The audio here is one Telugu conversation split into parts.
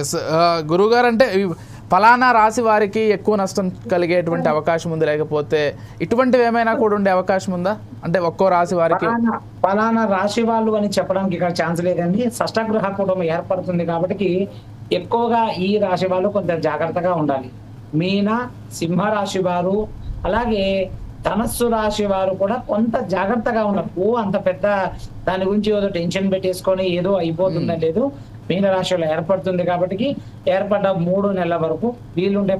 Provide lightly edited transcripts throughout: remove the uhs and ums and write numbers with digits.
ఎస్ గురువుగారు, అంటే ఫలానా రాశి వారికి ఎక్కువ నష్టం కలిగేటువంటి అవకాశం ఉంది, లేకపోతే ఇటువంటివి ఏమైనా కూడా ఉండే అవకాశం ఉందా? అంటే ఒక్కో రాశి వారికి ఫలానా రాశి వాళ్ళు అని చెప్పడానికి ఇక్కడ ఛాన్స్ లేదండి. షష్టగ్రహ కూటమి ఏర్పడుతుంది కాబట్టి ఎక్కువగా ఈ రాశి వాళ్ళు కొంత జాగ్రత్తగా ఉండాలి. మీన, సింహ రాశి వారు, అలాగే ధనస్సు రాశి వారు కూడా కొంత జాగ్రత్తగా ఉన్నారు. అంత పెద్ద దాని గురించి ఏదో టెన్షన్ పెట్టేసుకొని ఏదో అయిపోతుందని లేదు. మీన రాశిలో ఏర్పడుతుంది కాబట్టి ఏర్పడ్డ 3 నెలల వరకు వీలుంటే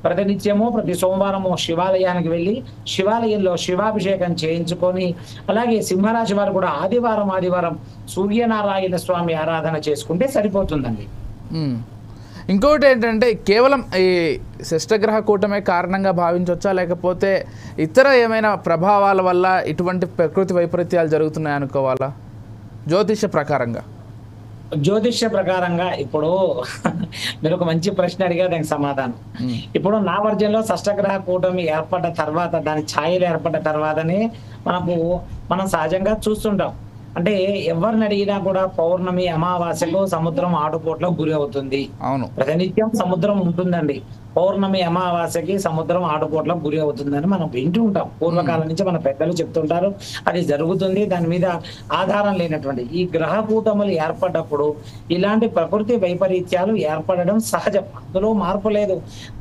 ప్రతినిత్యము ప్రతి సోమవారము శివాలయానికి వెళ్ళి శివాలయంలో శివాభిషేకం చేయించుకొని, అలాగే సింహరాశి వారు కూడా ఆదివారం సూర్యనారాయణ స్వామి ఆరాధన చేసుకుంటే సరిపోతుందండి. ఇంకొకటి ఏంటంటే, కేవలం ఈ షష్టగ్రహ కూటమే కారణంగా భావించవచ్చా, లేకపోతే ఇతర ఏమైనా ప్రభావాల వల్ల ఇటువంటి ప్రకృతి వైపరీత్యాలు జరుగుతున్నాయి అనుకోవాలా జ్యోతిష్య ప్రకారంగా? జ్యోతిష్య ప్రకారంగా ఇప్పుడు మీరు ఒక మంచి ప్రశ్న అడిగా, దానికి సమాధానం. ఇప్పుడు నా వర్జన్లో షష్టగ్రహ కూటమి ఏర్పడ్డ తర్వాత, దాని ఛాయలు ఏర్పడ్డ తర్వాతనే మనం సహజంగా చూస్తుంటాం. అంటే ఎవరిని అడిగినా కూడా పౌర్ణమి అమావాస్యకు సముద్రం ఆటుపోట్లకు గురి అవుతుంది. అవును, ప్రతినిత్యం సముద్రం ఉంటుందండి. పౌర్ణమి అమావాస్యకి సముద్రం ఆటుపోట్లకు గురి అవుతుందని మనం వింటూ ఉంటాం. పూర్వకాలం నుంచి మన పెద్దలు చెప్తుంటారు, అది జరుగుతుంది. దాని మీద ఆధారం లేనటువంటి ఈ గ్రహ కూటములు ఏర్పడ్డప్పుడు ఇలాంటి ప్రకృతి వైపరీత్యాలు ఏర్పడడం సహజం, అందులో మార్పు లేదు.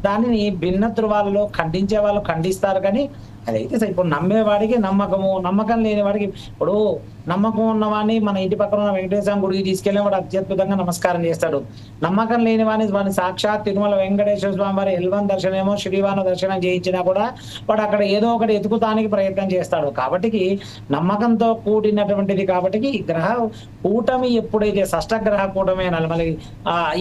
దానిని భిన్న ధృవాలలో ఖండించే వాళ్ళు ఖండిస్తారు, కానీ అదైతే ఇప్పుడు నమ్మేవాడికి నమ్మకం లేని వాడికి, ఇప్పుడు నమ్మకం ఉన్నవాడిని మన ఇంటి పక్కన ఉన్న వెంకటేశ్వర గుడికి తీసుకెళ్ళి వాడు అత్యద్భుతంగా నమస్కారం చేస్తాడు. నమ్మకం లేని వాడిని సాక్షాత్ తిరుమల వెంకటేశ్వర స్వామి వారి ఎల్వన్ దర్శనమో శ్రీవాన దర్శనం చేయించినా కూడా వాడు అక్కడ ఏదో ఒకటి ఎతుకుతానికి ప్రయత్నం చేస్తాడు. కాబట్టి నమ్మకంతో కూడినటువంటిది. కాబట్టి ఈ గ్రహ కూటమి ఎప్పుడైతే షష్టగ్రహ కూటమి మళ్ళీ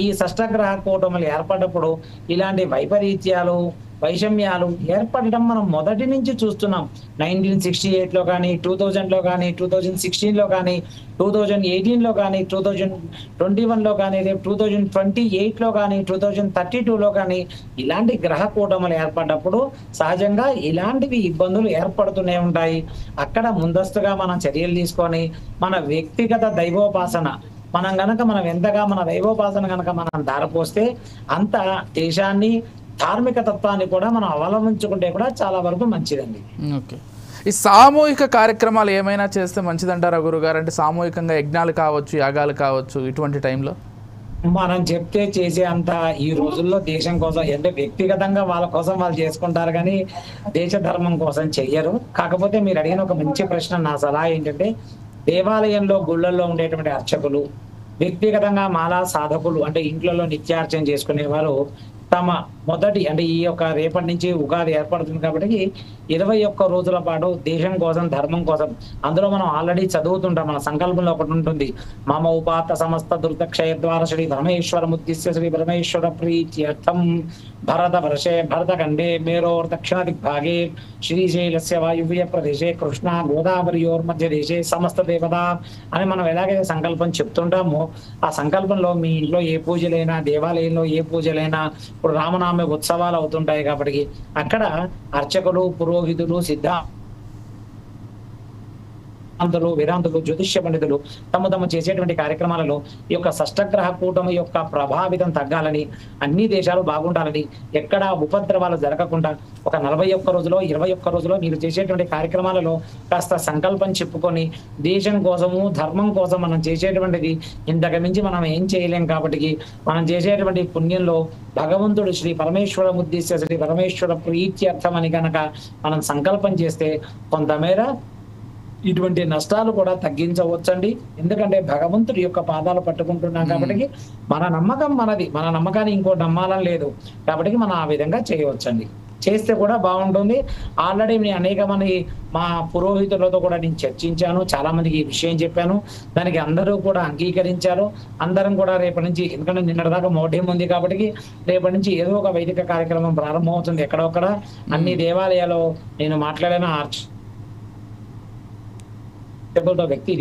ఈ షష్టగ్రహ కూటములు ఏర్పడ్డప్పుడు ఇలాంటి వైపరీత్యాలు వైషమ్యాలు ఏర్పడడం మనం మొదటి నుంచి చూస్తున్నాం. 1968లో కానీ, 2000లో కానీ, 2016లో కానీ, 2018లో కానీ, 2021లో కానీ, రేపు 2028లో కానీ, 2032లో కానీ ఇలాంటి గ్రహ కూటములు ఏర్పడ్డప్పుడు సహజంగా ఇలాంటివి ఇబ్బందులు ఏర్పడుతూనే ఉంటాయి. అక్కడ ముందస్తుగా మనం చర్యలు తీసుకొని మన వ్యక్తిగత దైవోపాసన మనం ఎంతగా మన దైవోపాసన కనుక మనం దారపోస్తే అంత దేశాన్ని ధార్మిక తత్వాన్ని కూడా మనం అవలంబించుకుంటే కూడా చాలా వరకు మంచిదండి. ఓకే, ఈ సామూహిక కార్యక్రమాలు ఏమైనా చేస్తే మంచిదంటారా గురుగారు? అంటే సామూహికంగా యజ్ఞాలు కావచ్చు, యాగాలు కావచ్చు, ఇటువంటి టైంలో మనం చెప్తే చేసే అంత ఈ రోజుల్లో దేశం కోసం, అంటే వ్యక్తిగతంగా వాళ్ళ కోసం వాళ్ళు చేసుకుంటారు కానీ దేశ ధర్మం కోసం చెయ్యరు. కాకపోతే మీరు అడిగిన ఒక మంచి ప్రశ్న, నా సలహా ఏంటంటే దేవాలయంలో గుళ్ళల్లో ఉండేటువంటి అర్చకులు, వ్యక్తిగతంగా మాలా సాధకులు, అంటే ఇంట్లో నిత్యార్చన చేసుకునే వారు తమ మొదటి, అంటే ఈ యొక్క రేపటి నుంచి ఉగాది ఏర్పడుతుంది కాబట్టి 21 రోజుల పాటు దేశం కోసం ధర్మం కోసం, అందులో మనం ఆల్రెడీ చదువుతుంటాం, మన సంకల్పంలో ఒకటి ఉంటుంది, మమ ఉపాత సమస్త దుర్దక్షయ ద్వారా శ్రీ పరమేశ్వర ముద్దిశ్య శ్రీ పరమేశ్వర ప్రీత్యర్థం భరత ఖండే మేరోర్ దక్షిణ దిగ్భాగే శ్రీశైలస్య వాయువ్య ప్రదేశే కృష్ణ గోదావరియోర్ మధ్య దేశే సమస్త దేవత అని మనం ఎలాగైతే సంకల్పం చెప్తుంటామో, ఆ సంకల్పంలో మీ ఇంట్లో ఏ పూజలైనా, దేవాలయంలో ఏ పూజలైనా, ఇప్పుడు రామనామ ఉత్సవాలు అవుతుంటాయి కాబట్టి అక్కడ అర్చకులు, పురోహితులు, వేదాంతులు, జ్యోతిష్య పండితులు తమ చేసేటువంటి కార్యక్రమాలలో ఈ యొక్క షష్టగ్రహ కూటమి యొక్క ప్రభావితం తగ్గాలని, అన్ని దేశాలు బాగుండాలని, ఎక్కడ ఉపద్రవాలు జరగకుండా ఒక 41 రోజులో 21 రోజులో మీరు చేసేటువంటి కార్యక్రమాలలో కాస్త సంకల్పం చెప్పుకొని దేశం కోసము ధర్మం కోసం మనం చేసేటువంటిది ఇంతకు మించి మనం ఏం చేయలేం. కాబట్టి మనం చేసేటువంటి పుణ్యంలో భగవంతుడు శ్రీ పరమేశ్వర ఉద్దేశ్య శ్రీ పరమేశ్వర ప్రీత్యర్థం అని కనుక మనం సంకల్పం చేస్తే కొంతమేర ఇటువంటి నష్టాలు కూడా తగ్గించవచ్చండి. ఎందుకంటే భగవంతుడి యొక్క పాదాలు పట్టుకుంటున్నాం కాబట్టి మన నమ్మకం మనది, మన నమ్మకాన్ని ఇంకో నమ్మాలని లేదు కాబట్టి మనం ఆ విధంగా చేయవచ్చండి. చేస్తే కూడా బాగుంటుంది. ఆల్రెడీ నేను అనేక మంది మా పురోహితులతో కూడా నేను చర్చించాను, చాలా మందికి ఈ విషయం చెప్పాను, దానికి అందరూ కూడా అంగీకరించారు. అందరం కూడా రేపటి నుంచి, ఎందుకంటే నిన్నటిదాకా మోఢ్యం ఉంది కాబట్టి రేపటి నుంచి ఏదో ఒక వైదిక కార్యక్రమం ప్రారంభమవుతుంది. ఎక్కడొక్కడ అన్ని దేవాలయాల్లో నేను మాట్లాడాను. అర్చకులతో వ్యక్తి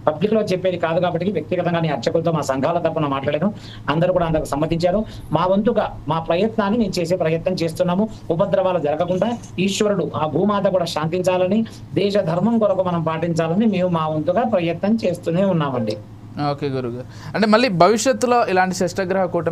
పబ్లిక్ లో చెప్పేది కాదు కాబట్టి వ్యక్తిగతంగా నేను అర్చకులతో మా సంఘాల తరపున మాట్లాడాను. అందరూ కూడా అందరికి సమ్మతించారు. మా వంతుగా మా ప్రయత్నాన్ని మేము చేసే ప్రయత్నం చేస్తున్నాము. ఉపద్రవాలు జరగకుండా ఈశ్వరుడు, ఆ భూమాత కూడా శాంతించాలని, దేశ ధర్మం కొరకు మనం పాటించాలని మేము మా వంతుగా ప్రయత్నం చేస్తూనే ఉన్నామండి. ఓకే గురుగారు, అంటే మళ్ళీ భవిష్యత్తులో ఇలాంటి షష్టగ్రహ కూటమి